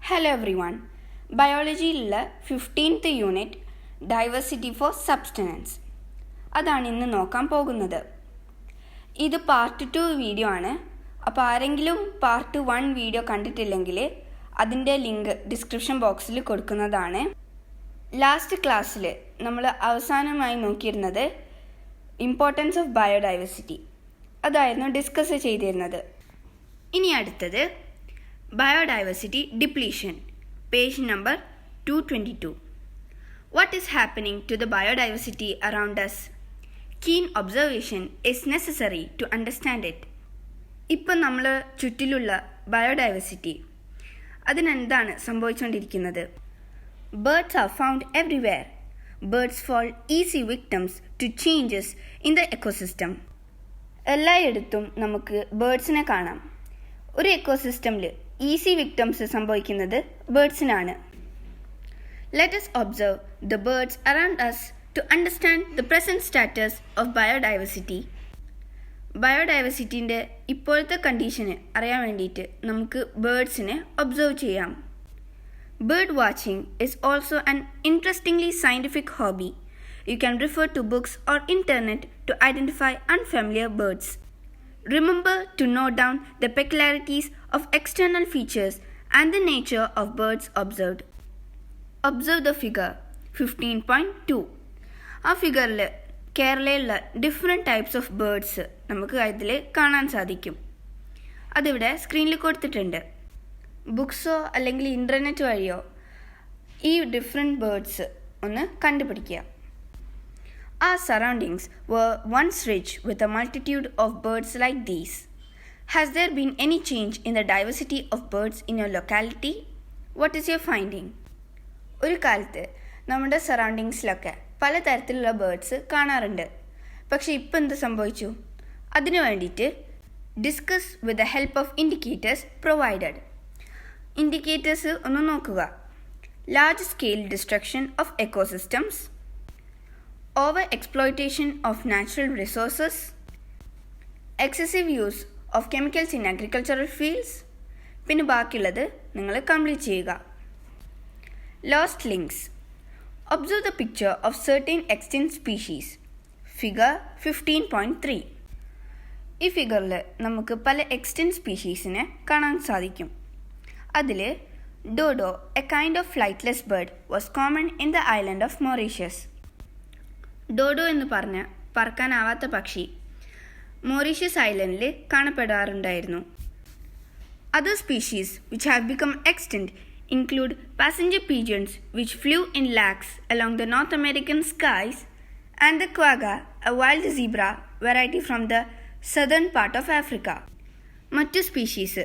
Hello everyone. ബയോളജിയിലുള്ള 15th unit diversity for sustenance അതാണ് ഇന്ന് നോക്കാൻ പോകുന്നത്. ഇത് പാർട്ട് 2 വീഡിയോ ആണ്. അപ്പോൾ ആരെങ്കിലും പാർട്ട് 1 വീഡിയോ കണ്ടിട്ടില്ലെങ്കിൽ അതിൻ്റെ ലിങ്ക് ഡിസ്ക്രിപ്ഷൻ ബോക്സിൽ കൊടുക്കുന്നതാണ്. ലാസ്റ്റ് ക്ലാസ്സിൽ നമ്മൾ അവസാനമായി നോക്കിയിരുന്നത് ഇമ്പോർട്ടൻസ് ഓഫ് ബയോഡൈവേഴ്സിറ്റി അതായിരുന്നു ഡിസ്കസ് ചെയ്തിരുന്നത്. ഇനി അടുത്തത് Biodiversity depletion, page number 222. What is happening to the biodiversity around us? Keen observation is necessary to understand it. ഇപ്പം നമ്മൾ ചുറ്റിലുള്ള ബയോഡൈവേഴ്സിറ്റി അതിനെന്താണ് സംഭവിച്ചുകൊണ്ടിരിക്കുന്നത്? Birds are found everywhere. Birds fall easy victims to changes in the ecosystem. എല്ലായിടത്തും നമുക്ക് ബേർഡ്സിനെ കാണാം. ഒരു എക്കോസിസ്റ്റമിൽ easy victims സംഭവിക്കുന്നത് ബേർഡ്സിനാണ്. Let us observe the birds around us to understand the present status of biodiversity. ബയോഡൈവേഴ്സിറ്റിൻ്റെ ഇപ്പോഴത്തെ കണ്ടീഷന് അറിയാൻ വേണ്ടിയിട്ട് നമുക്ക് ബേർഡ്സിനെ ഒബ്സർവ് ചെയ്യാം. Bird watching is also an interestingly scientific hobby. You can refer to books or internet to identify unfamiliar birds. Remember to note down the peculiarities of external features and the nature of birds observed. Observe the figure 15.2. ആ ഫിഗറിൽ കേരളയിലുള്ള different types of birds നമുക്ക് അതിൽ കാണാൻ സാധിക്കും. അതിവിടെ സ്ക്രീനിൽ കൊടുത്തിട്ടുണ്ട്. ബുക്സോ അല്ലെങ്കിൽ ഇൻ്റർനെറ്റ് വഴിയോ ഈ ഡിഫറെൻറ്റ് ബേർഡ്സ് ഒന്ന് കണ്ടുപിടിക്കുക. Our surroundings were once rich with a multitude of birds like these. Has there been any change in the diversity of birds in your locality? What is your finding? ഒരു കാലത്ത് നമ്മുടെ സറൗണ്ടിങ്സിലൊക്കെ പലതരത്തിലുള്ള birds കാണാറുണ്ട്. പക്ഷെ ഇപ്പം എന്ത് സംഭവിച്ചു? അതിനു വേണ്ടിയിട്ട് discuss with the help of indicators provided. Indicators ഒന്ന് നോക്കുക. Large scale destruction of ecosystems, over-exploitation of natural resources, excessive use of chemicals in agricultural fields. പിന്നെ ബാക്കിയുള്ളത് നിങ്ങൾ കംപ്ലീറ്റ് ചെയ്യുക. Lost links. Observe the picture of certain extinct species. Figure 15.3. ഈ ഫിഗറിൽ നമുക്ക് പല എക്സ്റ്റൻറ്റ് സ്പീഷീസിനെ കാണാൻ സാധിക്കും. അതിൽ dodo, a kind of flightless bird, was common in the island of Mauritius. Dodo എന്ന് പറഞ്ഞ പറക്കാനാവാത്ത പക്ഷി മൊറീഷ്യസ് ഐലൻഡിൽ കാണപ്പെടാറുണ്ടായിരുന്നു. Other species which have become extinct include passenger pigeons which flew in lakhs along the North American skies and the quagga, a wild zebra variety from the southern part of Africa. മറ്റു species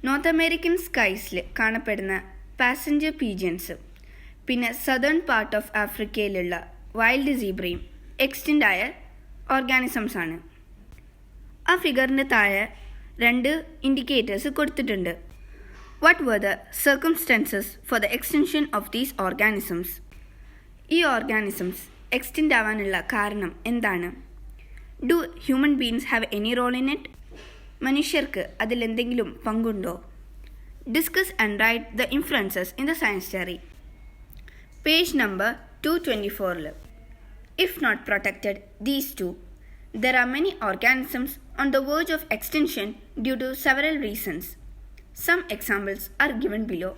north American സ്കൈസിൽ കാണപ്പെടുന്ന passenger pigeons, പിന്നെ southern part of ആഫ്രിക്കയിലുള്ള wild സീബ്രയും എക്സ്റ്റൻ്റ് ആയ organisms ആണ്. ആ ഫിഗറിൻ്റെ താഴെ 2 indicators കൊടുത്തിട്ടുണ്ട്. What were the circumstances for the extinction of these organisms? ഈ organisms extend ആവാനുള്ള കാരണം എന്താണ്? Do human beings have any role in it? മനുഷ്യർക്ക് അതിലെന്തെങ്കിലും പങ്കുണ്ടോ? Discuss and write the influences in the science theory. Page number 224. If not protected, these two, there are many organisms on the verge of extinction due to several reasons. Some examples are given below.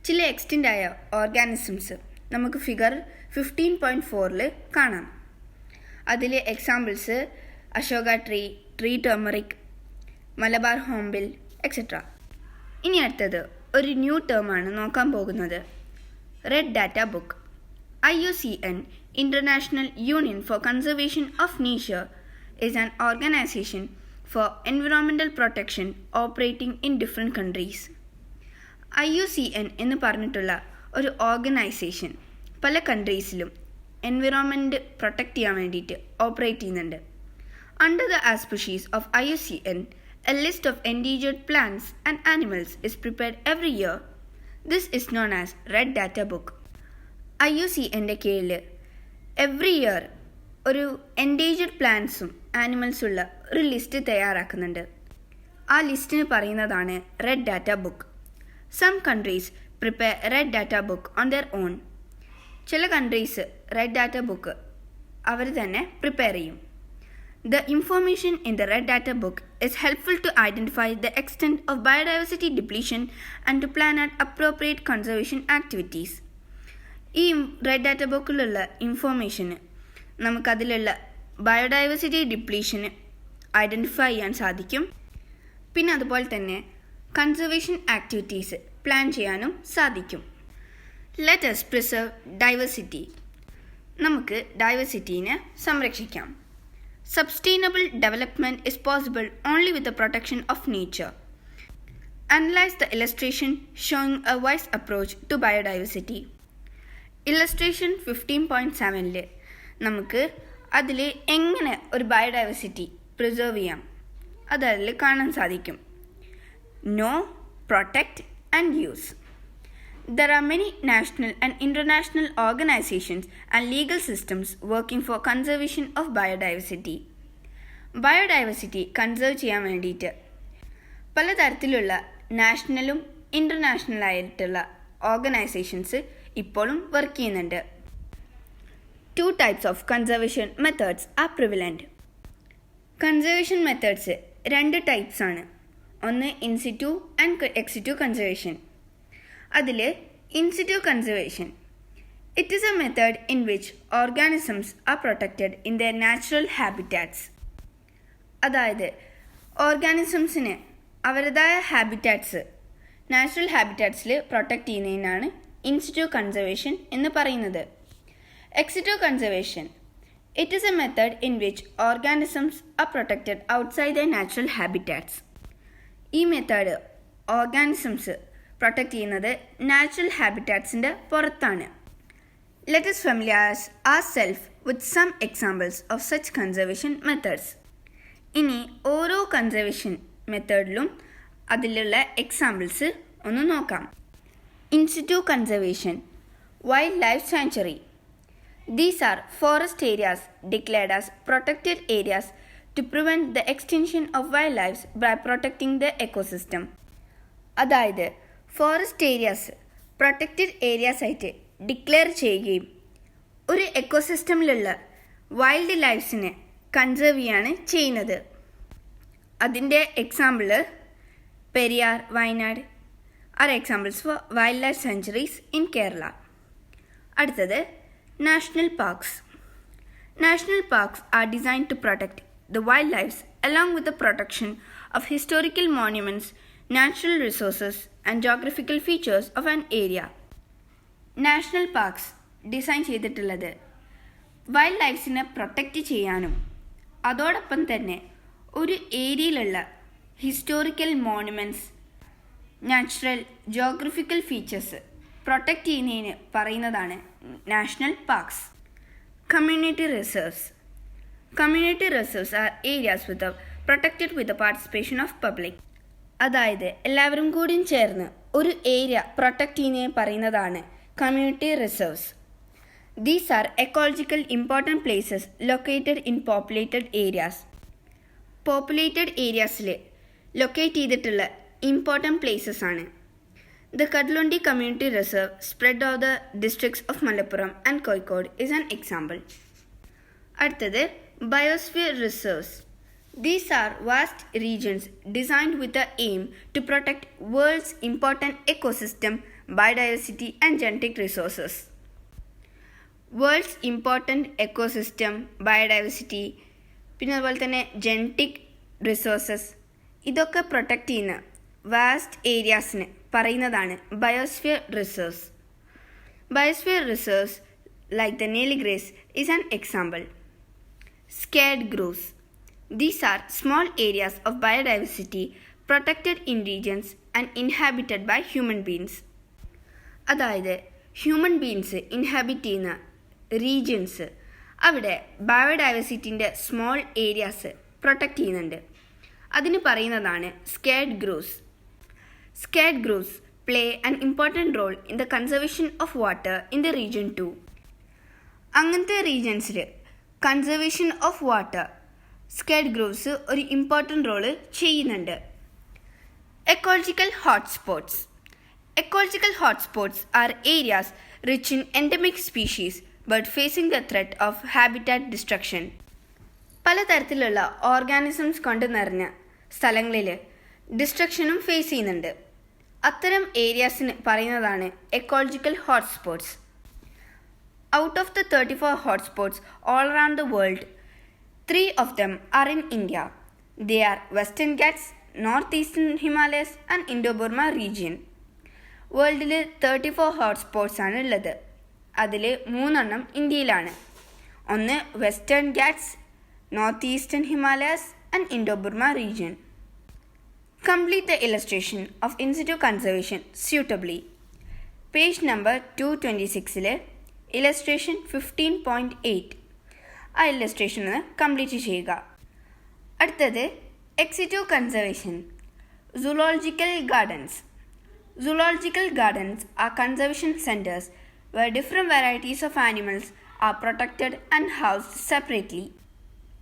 ചില extinct ആയ organisms നമുക്ക് figure 15.4 കാണാം. അതിലെ examples Ashoka tree turmeric, Malabar hornbill etcetera. ഇനി അടുത്തത് ഒരു new ടേമാണ് നോക്കാൻ പോകുന്നത്. Red data book. IUCN, International Union for Conservation of Nature, is an organization for environmental protection operating in different countries. IUCN എന്ന് പറഞ്ഞിട്ടുള്ള ഒരു ഓർഗനൈസേഷൻ പല കൺട്രീസിലും എൻവിറോൺമെൻറ്റ് പ്രൊട്ടക്റ്റ് ചെയ്യാൻ വേണ്ടിയിട്ട് ഓപ്പറേറ്റ് ചെയ്യുന്നുണ്ട്. Under the auspices of IUCN, a list of endangered plants and animals is prepared every year. This is known as Red Data Book. IUCNൻ്റെ കീഴിൽ every year ഒരു endangered പ്ലാന്റ്സും ആനിമൽസുള്ള ഒരു ലിസ്റ്റ് തയ്യാറാക്കുന്നുണ്ട്. ആ ലിസ്റ്റിന് പറയുന്നതാണ് red data book. Some countries prepare Red Data Book on their own. ചില countries red data book അവർ തന്നെ prepare ചെയ്യും. The information in the Red Data Book is helpful to identify the extent of biodiversity depletion and to plan out appropriate conservation activities. ഈ red data ബുക്കിലുള്ള information നമുക്കതിലുള്ള biodiversity ഡിപ്ലീഷന് identify ചെയ്യാൻ സാധിക്കും. പിന്നെ അതുപോലെ തന്നെ conservation activities plan ചെയ്യാനും സാധിക്കും. Let us preserve diversity. നമുക്ക് ഡൈവേഴ്സിറ്റീനെ സംരക്ഷിക്കാം. Sustainable development is possible only with the protection of nature. Analyze the illustration showing a wise approach to biodiversity. Illustration 15.7 നമുക്ക് അതിൽ എങ്ങനെ ഒരു ബയോഡൈവേഴ്സിറ്റി പ്രിസർവ് ചെയ്യാം അതതിൽ കാണാൻ സാധിക്കും. Know, protect and use. There are many national and international organizations and legal systems working for conservation of biodiversity. Biodiversity conserve ചെയ്യാൻ വേണ്ടിയിട്ട് പലതരത്തിലുള്ള നാഷണലും ഇൻ്റർനാഷണലായിട്ടുള്ള ഓർഗനൈസേഷൻസ് ഇപ്പോഴും വർക്ക് ചെയ്യുന്നുണ്ട്. 2 types of conservation methods are prevalent. Conservation methods 2 types ആണ്. ഒന്ന് in situ and ex situ conservation. അതിൽ in situ conservation it is A method in which organisms are protected in their natural habitats. അതായത് ഓർഗാനിസംസിന് അവരുടേതായ ഹാബിറ്റാറ്റ്സ് നാച്ചുറൽ ഹാബിറ്റാറ്റ്സിൽ പ്രൊട്ടക്റ്റ് ചെയ്യുന്നതിനാണ് in situ conservation എന്ന് പറയുന്നത്. Ex situ conservation it is A method in which organisms are protected outside the natural habitats. ഈ method organisms protect ചെയ്യുന്നത് natural ഹാബിറ്റാറ്റ്സിൻ്റെ പുറത്താണ്. Let us familiarize ourselves with some examples of such conservation methods. ഇനി ഓരോ conservation മെത്തേഡിലും അതിലുള്ള examples ഒന്ന് നോക്കാം. In situ conservation wild life sanctuary. These are forest areas declared as protected areas to prevent the extinction of wildlife by protecting the ecosystem. അതായത് forest areas protected areas ആയിട്ട് declare ചെയ്യുകയും ഒരു എക്കോസിസ്റ്റമിലുള്ള വൈൽഡ് ലൈഫ്സിനെ conserve ചെയ്യാണ് ചെയ്യുന്നത്. അതിൻ്റെ example Periyar, Wayanad are examples for wildlife sanctuaries in Kerala. അടുത്തത് national parks. National parks are designed to protect the wildlife along with the protection of historical monuments, natural resources and geographical features of an area. National parks design ചെയ്തിട്ടുള്ളത് wild ലൈഫ്സിനെ protect ചെയ്യാനും അതോടൊപ്പം തന്നെ ഒരു ഏരിയയിലുള്ള historical monuments, natural geographical features protect ചെയ്യുന്നതിന് പറയുന്നതാണ് national parks. Community reserves. Community reserves are areas protected with the participation of public. അതായത് എല്ലാവരും കൂടി ചേർന്ന് ഒരു ഏരിയ പ്രൊട്ടക്റ്റ് ചെയ്യുന്നതിന് പറയുന്നതാണ് community reserves. These are ecological important places located in populated areas. Populated ഏരിയാസിൽ ലൊക്കേറ്റ് ചെയ്തിട്ടുള്ള ഇമ്പോർട്ടൻറ്റ് പ്ലേസസ് ആണ്. The Kadlundi Community Reserve spread over the districts of Malappuram and Kozhikode is an example. അടുത്തത് Biosphere reserves. These are vast regions designed with the aim to protect world's important ecosystem, biodiversity and genetic resources. World's important ecosystem, biodiversity, പിന്നെ അതുപോലെ തന്നെ genetic resources ഇതൊക്കെ protect ചെയ്യുന്ന vast ഏരിയാസിന് പറയുന്നതാണ് biosphere reserves. Biosphere reserves like the Nilgiris is an example. Scared groves. These are small areas of biodiversity protected in regions and inhabited by human beings. അതായത് human beings inhabit ചെയ്യുന്ന regions അവിടെ ബയോഡൈവേഴ്സിറ്റിൻ്റെ small areas protect ചെയ്യുന്നുണ്ട്. അതിന് പറയുന്നതാണ് scared Groves. Scared groves play an important role in the conservation of water in the region too. അങ്ങനത്തെ റീജിയൻസിൽ conservation of water sacred groves ഒരു important role ചെയ്യുന്നുണ്ട്. Ecological hotspots. Ecological hotspots are areas rich in endemic species but facing the threat of habitat destruction. പലതരത്തിലുള്ള organisms കൊണ്ട് നിറഞ്ഞ സ്ഥലങ്ങളിൽ ഡിസ്ട്രക്ഷനും face ചെയ്യുന്നുണ്ട്. അത്തരം ഏരിയാസിന് പറയുന്നതാണ് ecological hotspots. Out of the 34 hotspots all around the world, 3 of them are in India. They are Western Ghats, Northeastern Himalayas and Indo-Burma region. വേൾഡിൽ 34 hotspots ആണ് ഉള്ളത്. അതിൽ 3 ഇന്ത്യയിലാണ്. ഒന്ന് Western Ghats, North Eastern Himalayas and Indo Burma region. Complete the illustration of in situ conservation suitably. Page number 226 illustration 15.8. ആ illustration ഒന്ന് complete ചെയ്യുക. അടുത്തത് ex situ conservation. Zoological gardens. Zoological gardens are conservation centers where different varieties of animals are protected and housed separately.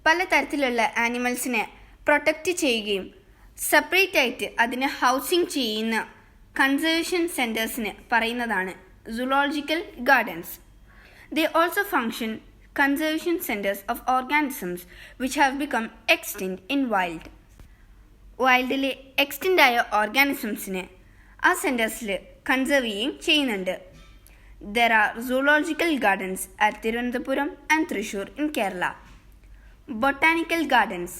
പലതരത്തിലുള്ള ആനിമൽസിനെ protect ചെയ്യുകയും separate ആയിട്ട് അതിനെ housing ചെയ്യുന്ന conservation സെൻറ്റേഴ്സിന് പറയുന്നതാണ് zoological gardens. They also function conservation centers of organisms which have become extinct in wild. വൈൽഡിലെ എക്സ്റ്റിൻ്റ് ആയ ഓർഗാനിസംസിനെ ആ സെൻറ്റേഴ്സിൽ conserve ചെയ്യുകയും ചെയ്യുന്നുണ്ട്. There are zoological gardens at Thiruvananthapuram and Thrissur in Kerala. Botanical gardens.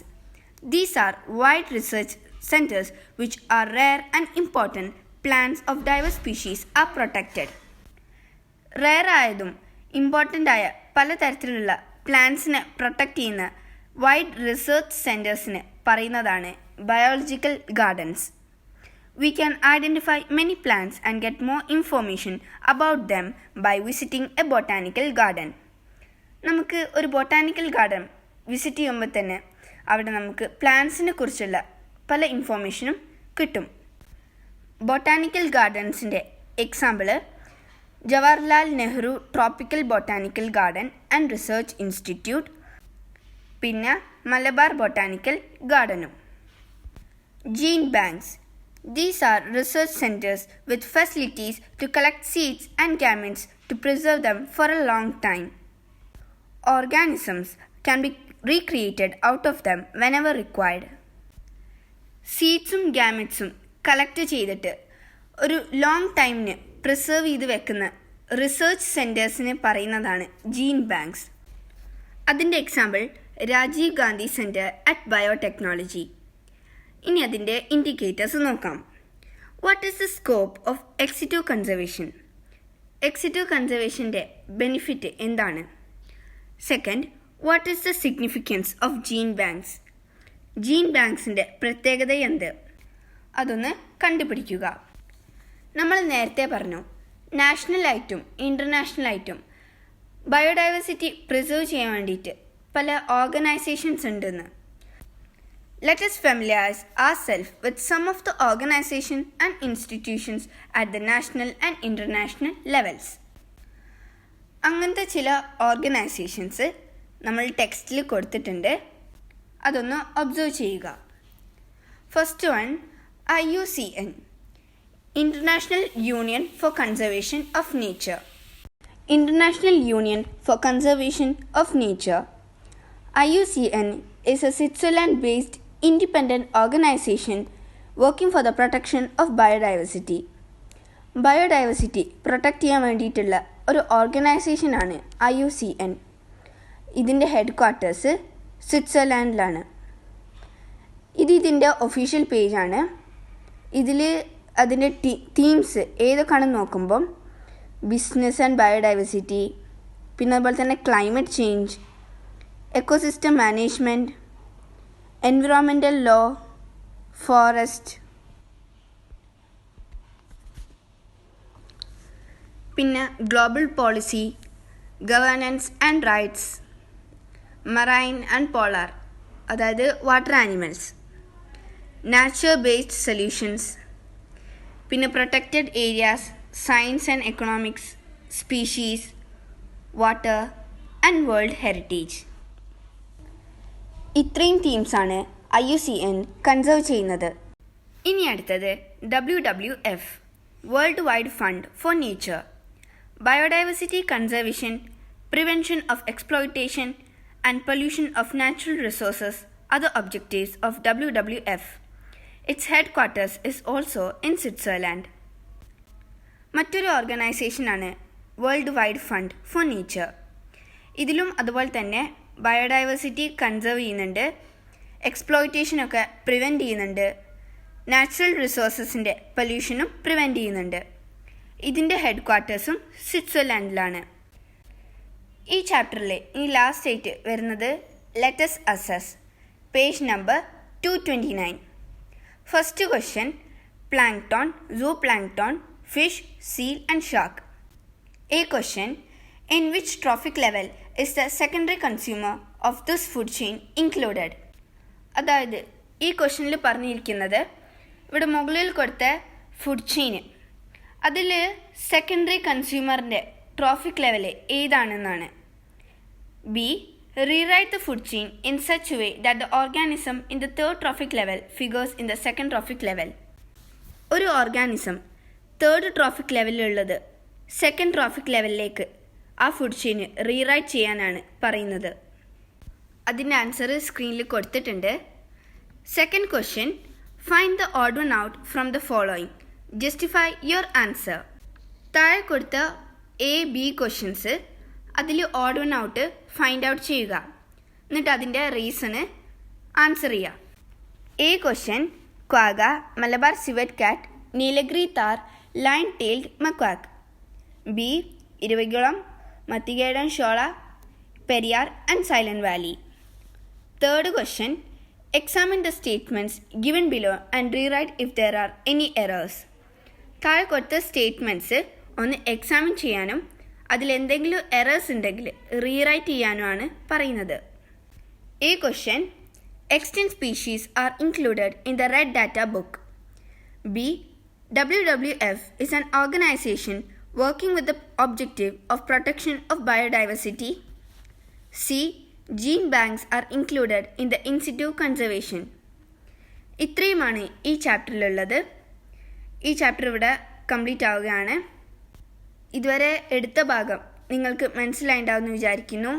These are wide research centers which are rare and important plants of diverse species are protected. Rare ആയതും important ആയ പലതരത്തിലുള്ള പ്ലാന്റ്സിനെ protect ചെയ്യുന്ന wide research സെൻറ്റേഴ്സിന് പറയുന്നതാണ് biological gardens. We can identify many plants and get more information about them by visiting a botanical garden. നമുക്ക് ഒരു botanical garden visit ചെയ്യുമ്പോൾ തന്നെ അവിടെ നമുക്ക് പ്ലാന്റ്സിനെ കുറിച്ചുള്ള പല ഇൻഫോർമേഷനും കിട്ടും. ബൊട്ടാനിക്കൽ ഗാർഡൻസിൻ്റെ example Jawaharlal Nehru tropical botanical garden and research institute, പിന്നെ മലബാർ ബൊട്ടാനിക്കൽ ഗാർഡനും. Gene banks. These are research centers with facilities to collect seeds and gametes to preserve them for a long time. Organisms can be recreated out of them whenever required. സീഡ്സും ഗാമെറ്റ്സും collect ചെയ്തിട്ട് ഒരു long ടൈമിന് preserve ചെയ്ത് വെക്കുന്ന research സെൻറ്റേഴ്സിനെ പറയുന്നതാണ് gene banks. അതിൻ്റെ example Rajiv Gandhi centre at biotechnology. ഇനി അതിൻ്റെ ഇൻഡിക്കേറ്റേഴ്സ് നോക്കാം. What is the scope of ex situ conservation? Ex situ കൺസർവേഷൻ്റെ ബെനിഫിറ്റ് എന്താണ്? Second, what is the significance of gene banks? ജീൻ ബാങ്ക്സിൻ്റെ പ്രത്യേകത എന്ത്? അതൊന്ന് കണ്ടുപിടിക്കുക. നമ്മൾ നേരത്തെ പറഞ്ഞു, നാഷണലായിട്ടും ഇൻ്റർനാഷണലായിട്ടും ബയോഡൈവേഴ്സിറ്റി പ്രിസർവ് ചെയ്യാൻ വേണ്ടിയിട്ട് പല ഓർഗനൈസേഷൻസ് ഉണ്ടെന്ന്. Let us familiarize ourselves with some of the organizations and institutions at the national and international levels. അങ്ങനത്തെ ചില ഓർഗനൈസേഷൻസ് നമ്മൾ ടെക്സ്റ്റിൽ കൊടുത്തിട്ടുണ്ട്. അതൊന്ന് ഒബ്സർവ് ചെയ്യുക. First one IUCN, International Union for Conservation of Nature. International Union for Conservation of Nature. IUCN is a Switzerland-based independent organization working for the protection of biodiversity. Biodiversity protect ചെയ്യാൻ വേണ്ടിയിട്ടുള്ള ഒരു ഓർഗനൈസേഷനാണ് IUCN. ഇതിൻ്റെ head quarters സ്വിറ്റ്സർലാൻഡിലാണ്. ഇതിൻ്റെ official പേജാണ്. ഇതിൽ അതിൻ്റെ themes ഏതൊക്കെയാണെന്ന് നോക്കുമ്പം business and biodiversity, പിന്നെ അതുപോലെ തന്നെ climate change, ecosystem management, environmental law, forest, പിന്നെ global policy, governance and rights, marine and polar അതായത് water animals, nature based solutions, പിന്നെ protected areas, science and economics, species, water and world heritage. ഇത്രയും തീംസാണ് IUCN conserve ചെയ്യുന്നത്. ഇനി അടുത്തത് WWF, Worldwide Fund for Nature. Biodiversity conservation, prevention of exploitation, and pollution of natural resources are the objectives of WWF. Its headquarters is also in Switzerland. മറ്റൊരു ഓർഗനൈസേഷനാണ് World Wide Fund for Nature. ഇതിലും അതുപോലെ തന്നെ biodiversity conserve ചെയ്യുന്നുണ്ട്, എക്സ്പ്ലോയിറ്റേഷനൊക്കെ prevent ചെയ്യുന്നുണ്ട്, natural റിസോഴ്സസിൻ്റെ പൊല്യൂഷനും പ്രിവെൻറ്റ് ചെയ്യുന്നുണ്ട്. ഇതിൻ്റെ ഹെഡ്ക്വാർട്ടേഴ്സും സ്വിറ്റ്സർലാൻഡിലാണ്. ഈ ചാപ്റ്ററിൽ ഈ ലാസ്റ്റ് ആയിട്ട് വരുന്നത് let us assess, page number 229. First question, plankton, zooplankton, fish, seal and shark. A question, in which trophic level is the secondary consumer of this food chain included? അതായത് ഈ ക്വസ്റ്റ്യനിൽ പറഞ്ഞിരിക്കുന്നത് ഇവിടെ മുകളിൽ കൊടുത്ത ഫുഡ് ചെയിന് അതിൽ സെക്കൻഡറി കൺസ്യൂമറിൻ്റെ ട്രോഫിക് ലെവൽ ഏതാണെന്നാണ്. B, rewrite the food chain in such a way that the organism in the third trophic level figures in the second trophic level. ഒരു ഓർഗാനിസം തേർഡ് ട്രോഫിക് ലെവലിലുള്ളത് സെക്കൻഡ് ട്രോഫിക് ലെവലിലേക്ക് ആ food ചെയിന് rewrite ചെയ്യാനാണ് പറയുന്നത്. അതിൻ്റെ answer സ്ക്രീനിൽ കൊടുത്തിട്ടുണ്ട്. Second question, find the odd one out from the following, justify your answer. താഴെ കൊടുത്ത എ ബി ക്വസ്റ്റ്യൻസ് അതിൽ odd one out find out ചെയ്യുക, എന്നിട്ട് അതിൻ്റെ റീസണ് ആൻസർ ചെയ്യുക. A question, quagga, Malabar civet cat, Nilgiri tahr, lion tailed macaque. B, Eravikulam, Mathikettan Shola, Periyar and Silent Valley. Third question, examine the statements given below and rewrite if there are any errors. താഴെ കൊടുത്ത statements ഒന്ന് examine ചെയ്യാനും അതിലെന്തെങ്കിലും എറേഴ്സ് ഉണ്ടെങ്കിൽ rewrite ചെയ്യാനുമാണ് പറയുന്നത്. A question, extinct species are included in the Red Data Book. B, WWF is an organization working with the objective of protection of biodiversity. C, gene banks are included in the in situ conservation. ഇത്രയുമാണ് ഈ ചാപ്റ്ററിലുള്ളത്. ഈ chapter ഇവിടെ complete ആവുകയാണ്. ഇതുവരെ എടുത്ത ഭാഗം നിങ്ങൾക്ക് മനസ്സിലായിട്ടുണ്ടാവുമെന്ന് വിചാരിക്കുന്നു.